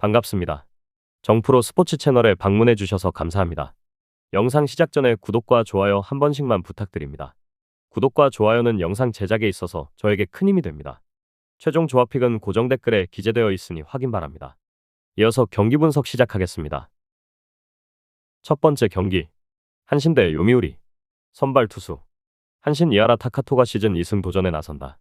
반갑습니다. 정프로 스포츠 채널에 방문해 주셔서 감사합니다. 영상 시작 전에 구독과 좋아요 한 번씩만 부탁드립니다. 구독과 좋아요는 영상 제작에 있어서 저에게 큰 힘이 됩니다. 최종 조합픽은 고정 댓글에 기재되어 있으니 확인 바랍니다. 이어서 경기 분석 시작하겠습니다. 첫 번째 경기, 한신 대 요미우리. 선발 투수 한신 이하라 타카토가 시즌 2승 도전에 나선다.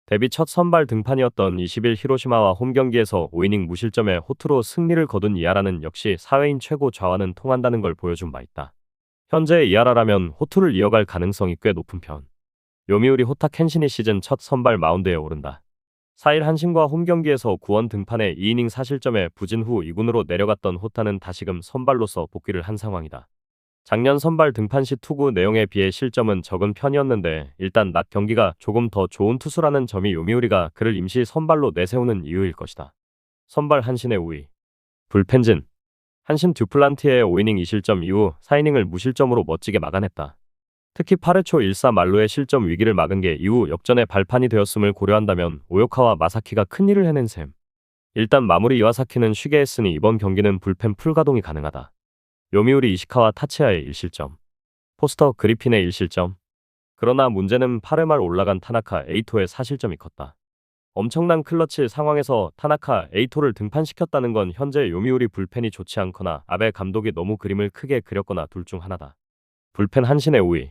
데뷔 첫 선발 등판이었던 20일 히로시마와 홈경기에서 5이닝 무실점의 호투로 승리를 거둔 이하라는 역시 사회인 최고 좌완은 통한다는 걸 보여준 바 있다. 현재 이하라라면 호투를 이어갈 가능성이 꽤 높은 편. 요미우리 호타 켄신이 시즌 첫 선발 마운드에 오른다. 4일 한신과 홈경기에서 9원 등판에 2이닝 4실점에 부진 후 2군으로 내려갔던 호타는 다시금 선발로서 복귀를 한 상황이다. 작년 선발 등판 시 투구 내용에 비해 실점은 적은 편이었는데 일단 낮 경기가 조금 더 좋은 투수라는 점이 요미우리가 그를 임시 선발로 내세우는 이유일 것이다. 선발 한신의 우위. 불펜진. 한신 듀플란티의 5이닝 2실점 이후 4이닝을 무실점으로 멋지게 막아냈다. 특히 8회 초 1사 말로의 실점 위기를 막은 게 이후 역전의 발판이 되었음을 고려한다면 오요카와 마사키가 큰일을 해낸 셈. 일단 마무리 이와사키는 쉬게 했으니 이번 경기는 불펜 풀가동이 가능하다. 요미우리 이시카와 타치야의 1실점. 포스터 그리핀의 1실점. 그러나 문제는 8회 말 올라간 타나카 에이토의 4실점이 컸다. 엄청난 클러치 상황에서 타나카 에이토를 등판시켰다는 건 현재 요미우리 불펜이 좋지 않거나 아베 감독이 너무 그림을 크게 그렸거나 둘 중 하나다. 불펜 한신의 우위.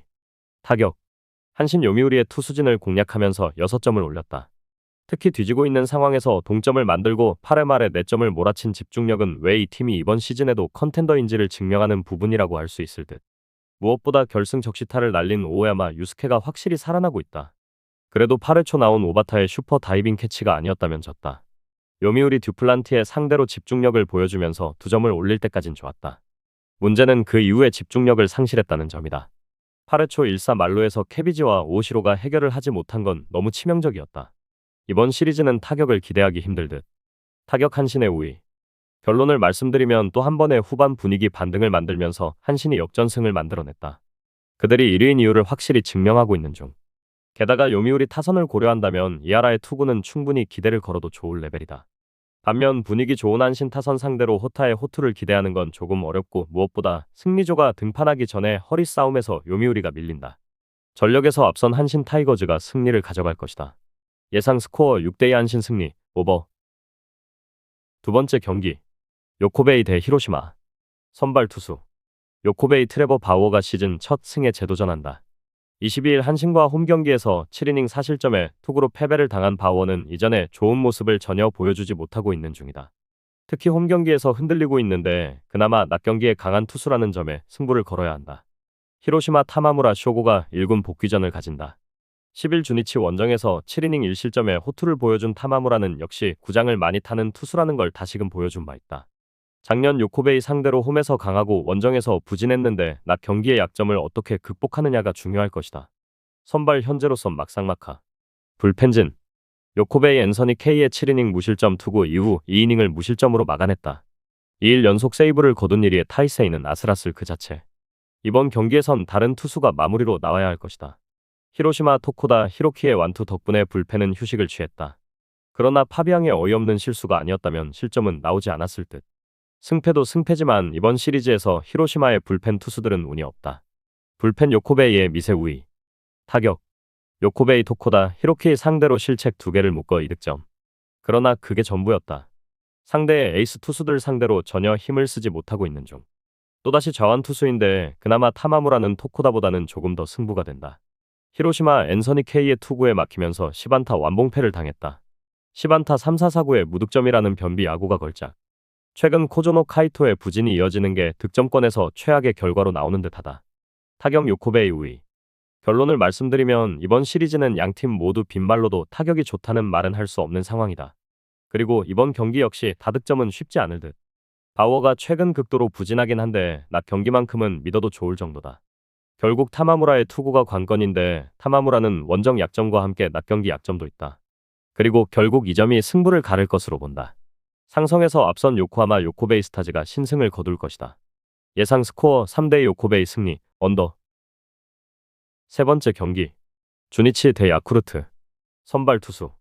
타격. 한신 요미우리의 투수진을 공략하면서 6점을 올렸다. 특히 뒤지고 있는 상황에서 동점을 만들고 8회 말에 4점을 몰아친 집중력은 왜 이 팀이 이번 시즌에도 컨텐더인지를 증명하는 부분이라고 할 수 있을 듯. 무엇보다 결승 적시타를 날린 오야마 유스케가 확실히 살아나고 있다. 그래도 8회 초 나온 오바타의 슈퍼 다이빙 캐치가 아니었다면 졌다. 요미우리 듀플란티의 상대로 집중력을 보여주면서 2점을 올릴 때까진 좋았다. 문제는 그 이후에 집중력을 상실했다는 점이다. 8회 초 1사 말로에서 케비지와 오시로가 해결을 하지 못한 건 너무 치명적이었다. 이번 시리즈는 타격을 기대하기 힘들 듯. 타격 한신의 우위. 결론을 말씀드리면 또 한 번의 후반 분위기 반등을 만들면서 한신이 역전승을 만들어냈다. 그들이 1위인 이유를 확실히 증명하고 있는 중. 게다가 요미우리 타선을 고려한다면 이하라의 투구는 충분히 기대를 걸어도 좋을 레벨이다. 반면 분위기 좋은 한신 타선 상대로 호타의 호투를 기대하는 건 조금 어렵고 무엇보다 승리조가 등판하기 전에 허리 싸움에서 요미우리가 밀린다. 전력에서 앞선 한신 타이거즈가 승리를 가져갈 것이다. 예상 스코어 6대2 한신 승리, 오버. 두 번째 경기. 요코베이 대 히로시마. 선발 투수. 요코베이 트레버 바우어가 시즌 첫 승에 재도전한다. 22일 한신과 홈경기에서 7이닝 4실점에 투구로 패배를 당한 바우어는 이전에 좋은 모습을 전혀 보여주지 못하고 있는 중이다. 특히 홈경기에서 흔들리고 있는데 그나마 낮 경기에 강한 투수라는 점에 승부를 걸어야 한다. 히로시마 타마무라 쇼고가 1군 복귀전을 가진다. 10일 주니치 원정에서 7이닝 1실점에 호투를 보여준 타마무라는 역시 구장을 많이 타는 투수라는 걸 다시금 보여준 바 있다. 작년 요코베이 상대로 홈에서 강하고 원정에서 부진했는데 낮 경기의 약점을 어떻게 극복하느냐가 중요할 것이다. 선발 현재로선 막상막하. 불펜진. 요코베이 앤서니 K의 7이닝 무실점 투구 이후 2이닝을 무실점으로 막아냈다. 2일 연속 세이브를 거둔 1위의 타이세이는 아슬아슬 그 자체. 이번 경기에선 다른 투수가 마무리로 나와야 할 것이다. 히로시마 토코다 히로키의 완투 덕분에 불펜은 휴식을 취했다. 그러나 파비앙의 어이없는 실수가 아니었다면 실점은 나오지 않았을 듯. 승패도 승패지만 이번 시리즈에서 히로시마의 불펜 투수들은 운이 없다. 불펜 요코베이의 미세 우위. 타격. 요코베이 토코다 히로키 상대로 실책 2개를 묶어 2득점. 그러나 그게 전부였다. 상대의 에이스 투수들 상대로 전혀 힘을 쓰지 못하고 있는 중. 또다시 좌완 투수인데 그나마 타마무라는 토코다보다는 조금 더 승부가 된다. 히로시마 앤서니 K의 투구에 막히면서 시반타 완봉패를 당했다. 시반타 3-4-4구의 무득점이라는 변비 야구가 걸작. 최근 코조노 카이토의 부진이 이어지는 게 득점권에서 최악의 결과로 나오는 듯하다. 타격 요코베이 우위. 결론을 말씀드리면 이번 시리즈는 양팀 모두 빈말로도 타격이 좋다는 말은 할 수 없는 상황이다. 그리고 이번 경기 역시 다득점은 쉽지 않을 듯. 바우어가 최근 극도로 부진하긴 한데 낮 경기만큼은 믿어도 좋을 정도다. 결국 타마무라의 투구가 관건인데 타마무라는 원정 약점과 함께 낮 경기 약점도 있다. 그리고 결국 이 점이 승부를 가를 것으로 본다. 상성에서 앞선 요코하마 요코베이 스타즈가 신승을 거둘 것이다. 예상 스코어 3대 요코베이 승리, 언더. 세 번째 경기. 주니치 대 야쿠르트. 선발 투수.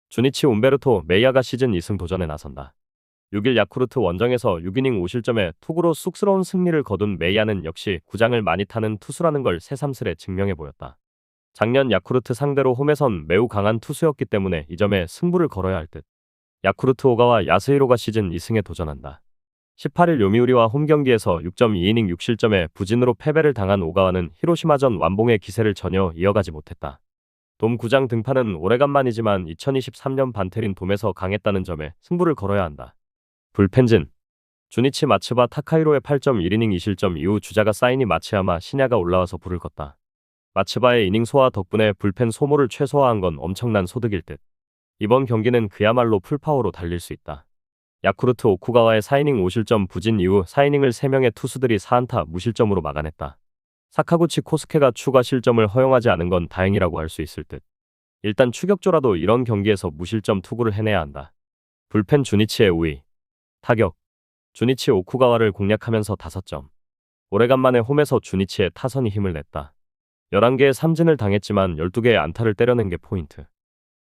주니치 움베르토 메이아가 시즌 2승 도전에 나선다. 6일 야쿠르트 원정에서 6이닝 5실점에 톡으로 쑥스러운 승리를 거둔 메이아는 역시 구장을 많이 타는 투수라는 걸 새삼스레 증명해 보였다. 작년 야쿠르트 상대로 홈에선 매우 강한 투수였기 때문에 이 점에 승부를 걸어야 할 듯. 야쿠르트 오가와 야스히로가 시즌 2승에 도전한다. 18일 요미우리와 홈 경기에서 6.2이닝 6실점에 부진으로 패배를 당한 오가와는 히로시마전 완봉의 기세를 전혀 이어가지 못했다. 돔 구장 등판은 오래간만이지만 2023년 반테린 돔에서 강했다는 점에 승부를 걸어야 한다. 불펜진 주니치 마츠바 타카히로의 8.1이닝 2실점 이후 주자가 사이니 마츠야마 시냐가 올라와서 불을 껐다. 마츠바의 이닝 소화 덕분에 불펜 소모를 최소화한 건 엄청난 소득일 듯. 이번 경기는 그야말로 풀파워로 달릴 수 있다. 야쿠르트 오쿠가와의 4이닝 5실점 부진 이후 4이닝을 3명의 투수들이 4안타 무실점으로 막아냈다. 사카구치 코스케가 추가 실점을 허용하지 않은 건 다행이라고 할 수 있을 듯. 일단 추격조라도 이런 경기에서 무실점 투구를 해내야 한다. 불펜 주니치의 우위. 타격. 주니치 오쿠가와를 공략하면서 5점. 오래간만에 홈에서 주니치의 타선이 힘을 냈다. 11개의 삼진을 당했지만 12개의 안타를 때려낸 게 포인트.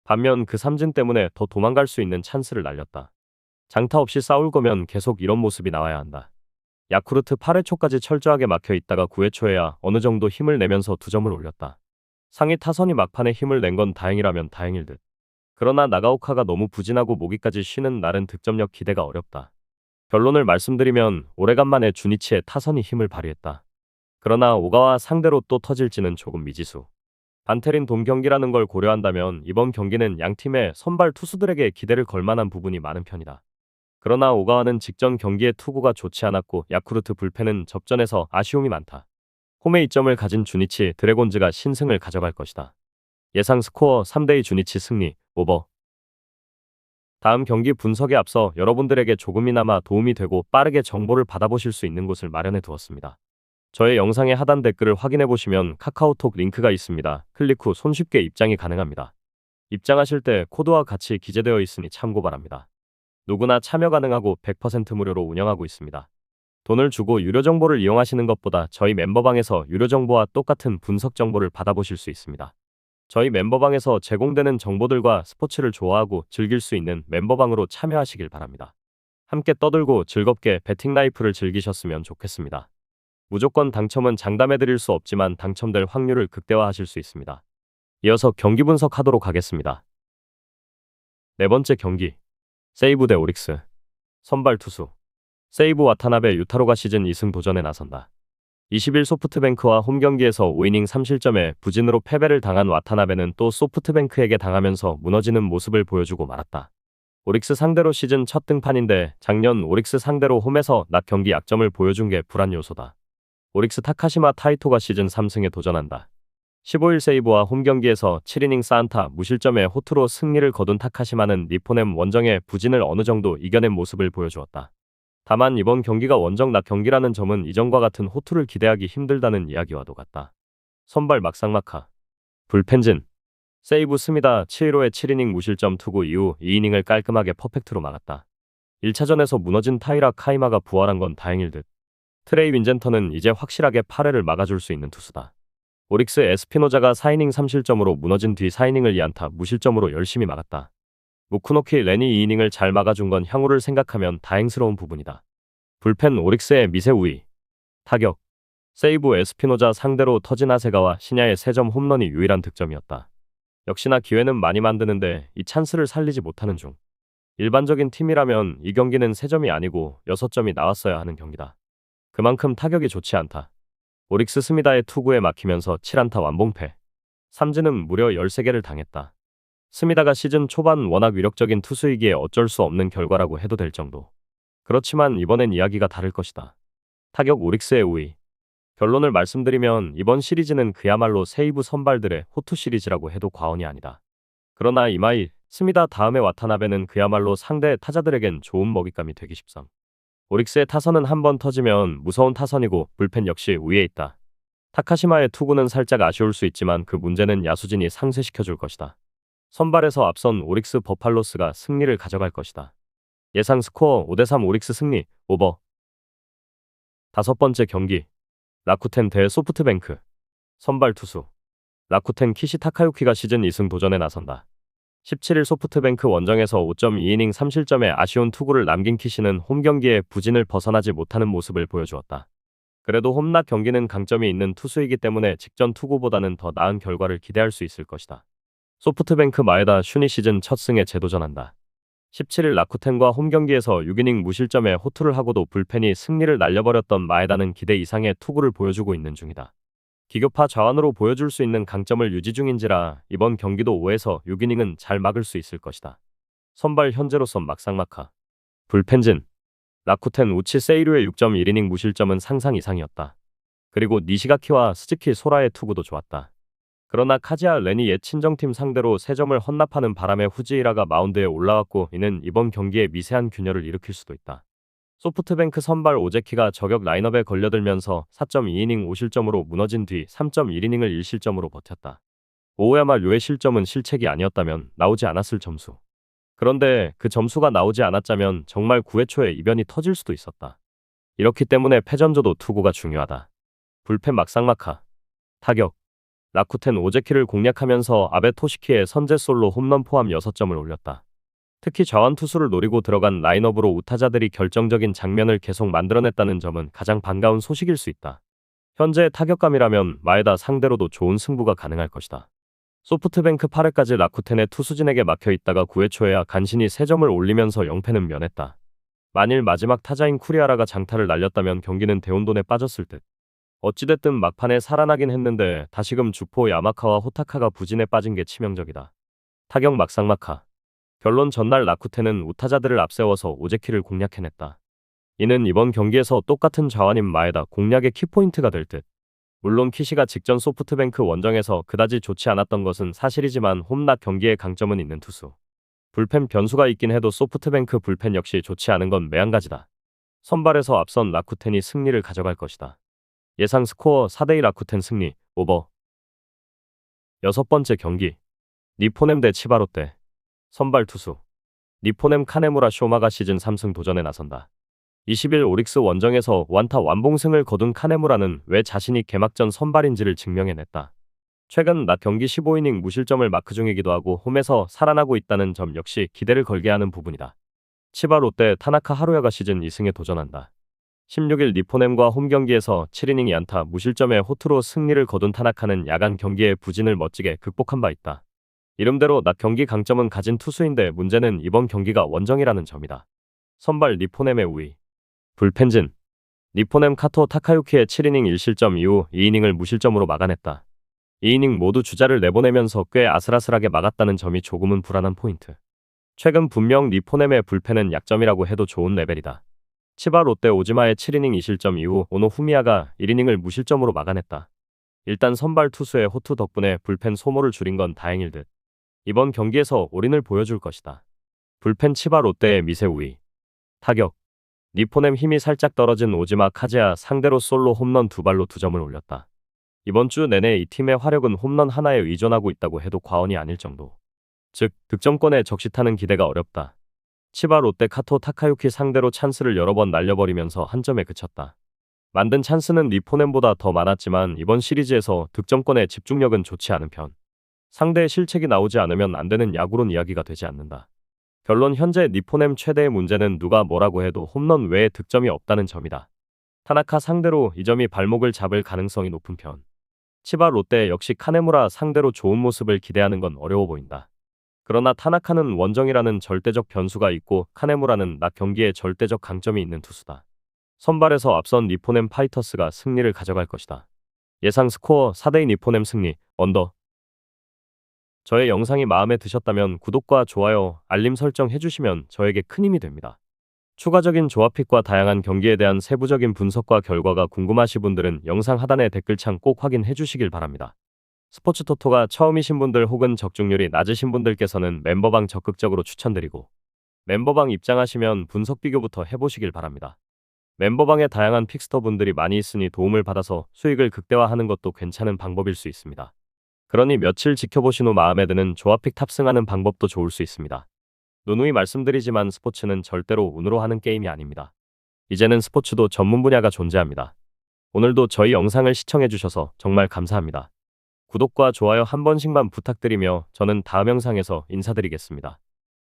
반면 그 삼진 때문에 더 도망갈 수 있는 찬스를 날렸다. 장타 없이 싸울 거면 계속 이런 모습이 나와야 한다. 야쿠르트 8회 초까지 철저하게 막혀 있다가 9회 초에야 어느 정도 힘을 내면서 2점을 올렸다. 상위 타선이 막판에 힘을 낸 건 다행이라면 다행일 듯. 그러나 나가오카가 너무 부진하고 모기까지 쉬는 날은 득점력 기대가 어렵다. 결론을 말씀드리면 오래간만에 주니치의 타선이 힘을 발휘했다. 그러나 오가와 상대로 또 터질지는 조금 미지수. 반테린 돔 경기라는 걸 고려한다면 이번 경기는 양팀의 선발 투수들에게 기대를 걸 만한 부분이 많은 편이다. 그러나 오가와는 직전 경기의 투구가 좋지 않았고 야쿠르트 불펜은 접전에서 아쉬움이 많다. 홈에 이점을 가진 주니치 드래곤즈가 신승을 가져갈 것이다. 예상 스코어 3대2 주니치 승리, 오버. 다음 경기 분석에 앞서 여러분들에게 조금이나마 도움이 되고 빠르게 정보를 받아보실 수 있는 곳을 마련해 두었습니다. 저의 영상의 하단 댓글을 확인해 보시면 카카오톡 링크가 있습니다. 클릭 후 손쉽게 입장이 가능합니다. 입장하실 때 코드와 같이 기재되어 있으니 참고 바랍니다. 누구나 참여 가능하고 100% 무료로 운영하고 있습니다. 돈을 주고 유료 정보를 이용하시는 것보다 저희 멤버방에서 유료 정보와 똑같은 분석 정보를 받아보실 수 있습니다. 저희 멤버방에서 제공되는 정보들과 스포츠를 좋아하고 즐길 수 있는 멤버방으로 참여하시길 바랍니다. 함께 떠들고 즐겁게 배팅 라이프를 즐기셨으면 좋겠습니다. 무조건 당첨은 장담해드릴 수 없지만 당첨될 확률을 극대화하실 수 있습니다. 이어서 경기 분석하도록 하겠습니다. 네 번째 경기. 세이브 대 오릭스. 선발 투수. 세이브 와타나베 유타로가 시즌 2승 도전에 나선다. 20일 소프트뱅크와 홈 경기에서 5이닝 3실점에 부진으로 패배를 당한 와타나베는 또 소프트뱅크에게 당하면서 무너지는 모습을 보여주고 말았다. 오릭스 상대로 시즌 첫 등판인데 작년 오릭스 상대로 홈에서 낮 경기 약점을 보여준 게 불안 요소다. 오릭스 타카시마 타이토가 시즌 3승에 도전한다. 15일 세이브와 홈 경기에서 7이닝 4안타 무실점에 호투로 승리를 거둔 타카시마는 니포넴 원정의 부진을 어느 정도 이겨낸 모습을 보여주었다. 다만 이번 경기가 원정 낮 경기라는 점은 이전과 같은 호투를 기대하기 힘들다는 이야기와도 같다. 선발 막상막하. 불펜진. 세이브 스미다 7-1의 7이닝 무실점 투구 이후 2이닝을 깔끔하게 퍼펙트로 막았다. 1차전에서 무너진 타이라 카이마가 부활한 건 다행일 듯. 트레이 윈젠터는 이제 확실하게 8회를 막아줄 수 있는 투수다. 오릭스 에스피노자가 4이닝 3실점으로 무너진 뒤 4이닝을 2안타 무실점으로 열심히 막았다. 무쿠노키 렌이 2이닝을 잘 막아준 건 향후를 생각하면 다행스러운 부분이다. 불펜 오릭스의 미세 우위. 타격. 세이브 에스피노자 상대로 터진 아세가와 시냐의 3점 홈런이 유일한 득점이었다. 역시나 기회는 많이 만드는데 이 찬스를 살리지 못하는 중. 일반적인 팀이라면 이 경기는 3점이 아니고 6점이 나왔어야 하는 경기다. 그만큼 타격이 좋지 않다. 오릭스 스미다의 투구에 막히면서 7안타 완봉패. 삼진은 무려 13개를 당했다. 스미다가 시즌 초반 워낙 위력적인 투수이기에 어쩔 수 없는 결과라고 해도 될 정도. 그렇지만 이번엔 이야기가 다를 것이다. 타격 오릭스의 우위. 결론을 말씀드리면 이번 시리즈는 그야말로 세이브 선발들의 호투 시리즈라고 해도 과언이 아니다. 그러나 이마이, 스미다 다음에 와타나베는 그야말로 상대 타자들에겐 좋은 먹잇감이 되기 십상. 오릭스의 타선은 한번 터지면 무서운 타선이고 불펜 역시 위에 있다. 타카시마의 투구는 살짝 아쉬울 수 있지만 그 문제는 야수진이 상쇄시켜줄 것이다. 선발에서 앞선 오릭스 버팔로스가 승리를 가져갈 것이다. 예상 스코어 5대3 오릭스 승리, 오버. 다섯 번째 경기. 라쿠텐 대 소프트뱅크. 선발 투수. 라쿠텐 키시 타카유키가 시즌 2승 도전에 나선다. 17일 소프트뱅크 원정에서 5.2이닝 3실점의 아쉬운 투구를 남긴 키시는 홈 경기에 부진을 벗어나지 못하는 모습을 보여주었다. 그래도 홈락 경기는 강점이 있는 투수이기 때문에 직전 투구보다는 더 나은 결과를 기대할 수 있을 것이다. 소프트뱅크 마에다 슈니 시즌 첫 승에 재도전한다. 17일 라쿠텐과 홈 경기에서 6이닝 무실점에 호투를 하고도 불펜이 승리를 날려버렸던 마에다는 기대 이상의 투구를 보여주고 있는 중이다. 기교파 좌완으로 보여줄 수 있는 강점을 유지 중인지라 이번 경기도 5에서 6이닝은 잘 막을 수 있을 것이다. 선발 현재로선 막상막하. 불펜진. 라쿠텐 우치 세이루의 6.1이닝 무실점은 상상 이상이었다. 그리고 니시가키와 스즈키 소라의 투구도 좋았다. 그러나 카지아 렌이 옛 친정팀 상대로 3점을 헌납하는 바람에 후지이라가 마운드에 올라왔고 이는 이번 경기에 미세한 균열을 일으킬 수도 있다. 소프트뱅크 선발 오제키가 저격 라인업에 걸려들면서 4.2이닝 5실점으로 무너진 뒤 3.1이닝을 1실점으로 버텼다. 오야마 료의 실점은 실책이 아니었다면 나오지 않았을 점수. 그런데 그 점수가 나오지 않았자면 정말 9회 초에 이변이 터질 수도 있었다. 이렇기 때문에 패전조도 투구가 중요하다. 불펜 막상막하. 타격. 라쿠텐 오제키를 공략하면서 아베 토시키의 선제 솔로 홈런 포함 6점을 올렸다. 특히 좌완 투수를 노리고 들어간 라인업으로 우타자들이 결정적인 장면을 계속 만들어냈다는 점은 가장 반가운 소식일 수 있다. 현재의 타격감이라면 마에다 상대로도 좋은 승부가 가능할 것이다. 소프트뱅크 8회까지 라쿠텐의 투수진에게 막혀 있다가 9회 초에야 간신히 3점을 올리면서 0패는 면했다. 만일 마지막 타자인 쿠리아라가 장타를 날렸다면 경기는 대혼돈에 빠졌을 듯. 어찌됐든 막판에 살아나긴 했는데 다시금 주포 야마카와 호타카가 부진에 빠진 게 치명적이다. 타격 막상막하. 결론 전날 라쿠텐은 우타자들을 앞세워서 오제키를 공략해냈다. 이는 이번 경기에서 똑같은 좌완인 마에다 공략의 키포인트가 될 듯. 물론 키시가 직전 소프트뱅크 원정에서 그다지 좋지 않았던 것은 사실이지만 홈락 경기에 강점은 있는 투수. 불펜 변수가 있긴 해도 소프트뱅크 불펜 역시 좋지 않은 건 매한가지다. 선발에서 앞선 라쿠텐이 승리를 가져갈 것이다. 예상 스코어 4대2 라쿠텐 승리, 오버. 6번째 경기. 니포넴 대 치바롯데. 선발 투수. 니포넴 카네무라 쇼마가 시즌 3승 도전에 나선다. 20일 오릭스 원정에서 완타 완봉승을 거둔 카네무라는 왜 자신이 개막전 선발인지를 증명해냈다. 최근 낮 경기 15이닝 무실점을 마크 중이기도 하고 홈에서 살아나고 있다는 점 역시 기대를 걸게 하는 부분이다. 치바 롯데 타나카 하루야가 시즌 2승에 도전한다. 16일 니포넴과 홈 경기에서 7이닝 안타 무실점의 호투로 승리를 거둔 타나카는 야간 경기의 부진을 멋지게 극복한 바 있다. 이름대로 낮 경기 강점은 가진 투수인데 문제는 이번 경기가 원정이라는 점이다. 선발 니포넴의 우위. 불펜진. 니포넴 카토 타카유키의 7이닝 1실점 이후 2이닝을 무실점으로 막아냈다. 2이닝 모두 주자를 내보내면서 꽤 아슬아슬하게 막았다는 점이 조금은 불안한 포인트. 최근 분명 니포넴의 불펜은 약점이라고 해도 좋은 레벨이다. 치바 롯데 오지마의 7이닝 2실점 이후 오노 후미야가 1이닝을 무실점으로 막아냈다. 일단 선발 투수의 호투 덕분에 불펜 소모를 줄인 건 다행일 듯. 이번 경기에서 올인을 보여줄 것이다. 불펜 치바 롯데의 미세 우위. 타격. 니포넴 힘이 살짝 떨어진 오지마 카즈야 상대로 솔로 홈런 2발로 2점을 올렸다. 이번 주 내내 이 팀의 화력은 홈런 하나에 의존하고 있다고 해도 과언이 아닐 정도. 즉, 득점권에 적시타는 기대가 어렵다. 치바 롯데 카토 타카유키 상대로 찬스를 여러 번 날려버리면서 한 점에 그쳤다. 만든 찬스는 니포넴보다 더 많았지만 이번 시리즈에서 득점권의 집중력은 좋지 않은 편. 상대의 실책이 나오지 않으면 안 되는 야구론 이야기가 되지 않는다. 결론 현재 니포넴 최대의 문제는 누가 뭐라고 해도 홈런 외에 득점이 없다는 점이다. 타나카 상대로 이 점이 발목을 잡을 가능성이 높은 편. 치바 롯데 역시 카네무라 상대로 좋은 모습을 기대하는 건 어려워 보인다. 그러나 타나카는 원정이라는 절대적 변수가 있고 카네무라는 낮 경기에 절대적 강점이 있는 투수다. 선발에서 앞선 니포넴 파이터스가 승리를 가져갈 것이다. 예상 스코어 4대2 니포넴 승리, 언더. 저의 영상이 마음에 드셨다면 구독과 좋아요, 알림 설정 해주시면 저에게 큰 힘이 됩니다. 추가적인 조합픽과 다양한 경기에 대한 세부적인 분석과 결과가 궁금하신 분들은 영상 하단의 댓글창 꼭 확인해 주시길 바랍니다. 스포츠 토토가 처음이신 분들 혹은 적중률이 낮으신 분들께서는 멤버방 적극적으로 추천드리고 멤버방 입장하시면 분석 비교부터 해보시길 바랍니다. 멤버방에 다양한 픽스터 분들이 많이 있으니 도움을 받아서 수익을 극대화하는 것도 괜찮은 방법일 수 있습니다. 그러니 며칠 지켜보신 후 마음에 드는 조합픽 탑승하는 방법도 좋을 수 있습니다. 누누이 말씀드리지만 스포츠는 절대로 운으로 하는 게임이 아닙니다. 이제는 스포츠도 전문 분야가 존재합니다. 오늘도 저희 영상을 시청해주셔서 정말 감사합니다. 구독과 좋아요 한 번씩만 부탁드리며 저는 다음 영상에서 인사드리겠습니다.